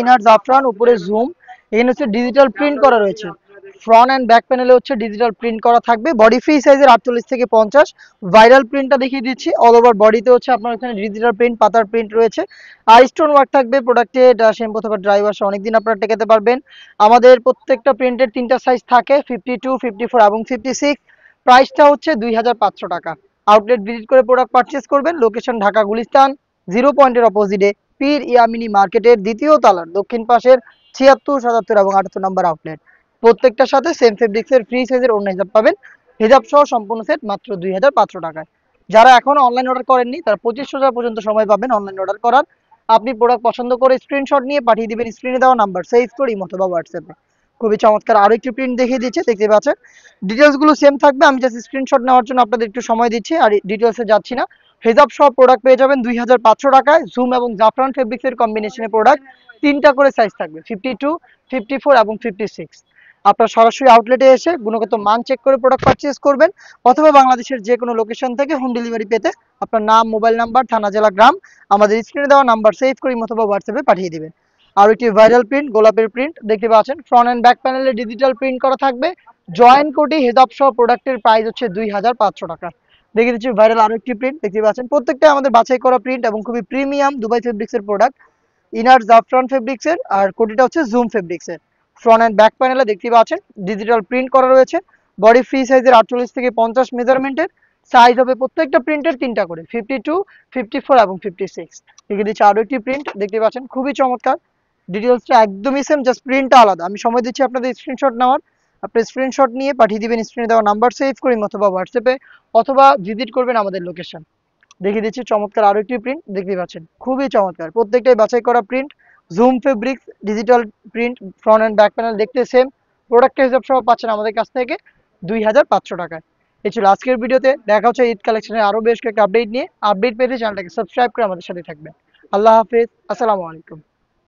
Inner জাফরান, উপরে zoom. এখানে হচ্ছে ডিজিটাল প্রিন্ট করা রয়েছে। ফ্রন্ট অ্যান্ড ব্যাক প্যানেলে হচ্ছে ডিজিটাল প্রিন্ট করা থাকবে। বডি ফ্রি সাইজের 48 থেকে 50। ভাইরাল প্রিন্টটা দেখিয়ে দিচ্ছি। অল ওভার বডিতে হচ্ছে আপনার এখানে ডিজিটাল প্রিন্ট, পাতার প্রিন্ট রয়েছে। আর স্টোন ওয়ার্ক থাকবে প্রোডাক্টে। শ্যাম্পু অথবা ড্রাই ওয়াশ অনেকদিন আপনারা টেকাতে পারবেন। আমাদের প্রত্যেকটা প্রিন্টের 3টা সাইজ থাকে, 52, 54 এবং 56। প্রাইসটা হচ্ছে 2500 টাকা। আউটলেট ভিজিট করে প্রোডাক্ট পারচেস করবেন। লোকেশন ঢাকা গুলিস্তান, 0 পয়েন্টের অপোজিটে পীর ইয়ামিনী মার্কেটের 2য় তলার দক্ষিণ পাশের 76, 77 এবং 78 নম্বর আউটলেট। প্রত্যেকটার সাথে সেম ফেব্রিক্সের ফ্রি সাইজের ওড়না হিজাব পাবেন। হিজাব সহ সম্পূর্ণ সেট মাত্র 2500 টাকায়। যারা এখনো অনলাইন অর্ডার করেননি তারা 2500 পর্যন্ত সময় পাবেন অনলাইন অর্ডার করার। আপনি প্রোডাক্ট পছন্দ করে স্ক্রিনশট নিয়ে পাঠিয়ে দিবেন স্ক্রিনে দেওয়া নাম্বার সেভ করে ইমো অথবা হোয়াটসঅ্যাপে। খুবই চমৎকার আরো একটি প্রিন্ট দেখিয়ে দিচ্ছে, দেখতে পাচ্ছেন। ডিটেলস গুলো সেম থাকবে, আমি জাস্ট স্ক্রিনশট নেওয়ার জন্য আপনাদের একটু সময় দিচ্ছি, আর ডিটেলসে যাচ্ছি না। হিজাব সহ প্রোডাক্ট পেয়ে যাবেন 2500 টাকায়। জুম এবং জাফরান ফেব্রিক্সের কম্বিনেশনের প্রোডাক্ট। 3টা করে সাইজ থাকবে, 52, 54 এবং 56। আপনার সরাসরি আউটলেটে এসে গুণগত মান চেক করে প্রোডাক্ট পারচেজ করবেন, অথবা বাংলাদেশের যে কোনো লোকেশন থেকে হোম ডেলিভারি পেতে আপনার নাম, মোবাইল নাম্বার, থানা, জেলা, গ্রাম আমাদের স্ক্রিনে দেওয়া নাম্বার সেভ করে অথবা হোয়াটসঅ্যাপে পাঠিয়ে দিবেন। আর একটি ভাইরাল প্রিন্ট, গোলাপের প্রিন্ট দেখতে পাচ্ছেন। ফ্রন্ট অ্যান্ড ব্যাক প্যানেলে ডিজিটাল প্রিন্ট করা থাকবে। জয়েন্ট কোটি হেজাব সহ প্রোডাক্টের প্রাইস হচ্ছে 2500 টাকা। দেখে দিচ্ছি ভাইরাল আরো একটি প্রিন্ট, দেখতে পাচ্ছেন। প্রত্যেকটা আমাদের বাছাই করা প্রিন্ট এবং খুবই প্রিমিয়াম দুবাই ফেব্রিক্সের প্রোডাক্ট। ইনার জাফরান ফেব্রিক্সের আর কোটিটা হচ্ছে জুম ফেব্রিক্সের। ফ্রন্ট অ্যান্ড ব্যাক প্যানেলে দেখতে পাচ্ছেন ডিজিটাল প্রিন্ট করা রয়েছে। বডি ফ্রি সাইজের 48 থেকে 50 মেজারমেন্টের। সাইজ হবে প্রত্যেকটা প্রিন্টের 3টা করে, 52, 54 এবং 56। দেখে দিচ্ছি আরো একটি প্রিন্ট, দেখতে পাচ্ছেন খুবই চমৎকার। ডিটেলসটা একদমই সেম, জাস্ট প্রিন্টটা আলাদা। আমি সময় দিচ্ছি আপনাদের স্ক্রিনশট নেওয়ার। আপনি স্ক্রিনশট নিয়ে পাঠিয়ে দিবেন স্ক্রিনে দেওয়া নাম্বার সেভ করে অথবা হোয়াটসঅ্যাপে, অথবা ভিজিট করবেন আমাদের লোকেশন। দেখিয়ে দিচ্ছি চমৎকার আরো একটি প্রিন্ট, দেখতে পাচ্ছেন খুবই চমৎকার। প্রত্যেকটাই বাছাই করা print. Zoom fabrics digital print, front and back panel দেখতে সেম। প্রোডাক্টের হিসাব সহ পাচ্ছেন আমাদের কাছ থেকে 2500 টাকায়। এই ছিল আজকের ভিডিওতে। দেখা হচ্ছে ঈদ কালেকশনের আরো বেশ কয়েকটা আপডেট নিয়ে। আপডেট পেতে চ্যানেলটাকে সাবস্ক্রাইব করে আমাদের সাথে থাকবেন। আল্লাহ হাফেজ, আসসালামু আলাইকুম।